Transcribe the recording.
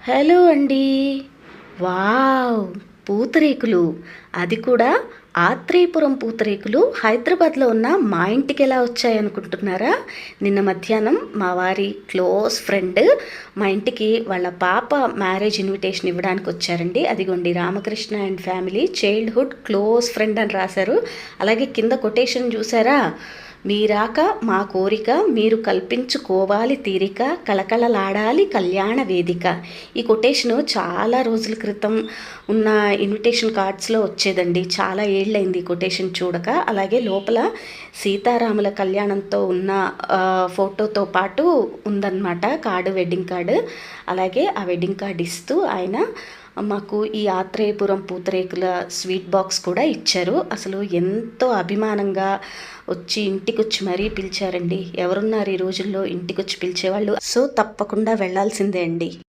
Hello అండి. Wow! పూతరేకులు. అది కూడా ఆత్రేయపురం పూతరేకులు హైదరాబాద్లో ఉన్న మా ఇంటికి ఎలా వచ్చాయనుకుంటున్నారా? నిన్న మధ్యాహ్నం మా వారి క్లోజ్ ఫ్రెండ్ మా ఇంటికి వాళ్ళ పాప మ్యారేజ్ ఇన్విటేషన్ ఇవ్వడానికి వచ్చారండి. అదిగోండి, Ramakrishna and family childhood close friend అని రాశారు. అలాగే కింద కొటేషన్ చూసారా? మీరాక మా కోరిక మీరు కల్పించుకోవాలి తీరిక, కళకళలాడాలి కళ్యాణ వేదిక. ఈ కొటేషను చాలా రోజుల క్రితం ఉన్న ఇన్విటేషన్ కార్డ్స్లో వచ్చేదండి. చాలా ఏళ్ళైంది ఈ కొటేషన్ చూడక. అలాగే లోపల సీతారాముల కళ్యాణంతో ఉన్న ఫోటోతో పాటు ఉందన్నమాట కార్డు, వెడ్డింగ్ కార్డు. అలాగే ఆ వెడ్డింగ్ కార్డు ఇస్తూ ఆయన మాకు ఈ ఆత్రేయపురం పూతరేకుల స్వీట్ బాక్స్ కూడా ఇచ్చారు. అసలు ఎంతో అభిమానంగా వచ్చి ఇంటికొచ్చి మరీ పిలిచారండి. ఎవరున్నారు ఈ రోజుల్లో ఇంటికొచ్చి పిలిచేవాళ్ళు? సో తప్పకుండా వెళ్ళాల్సిందే అండి.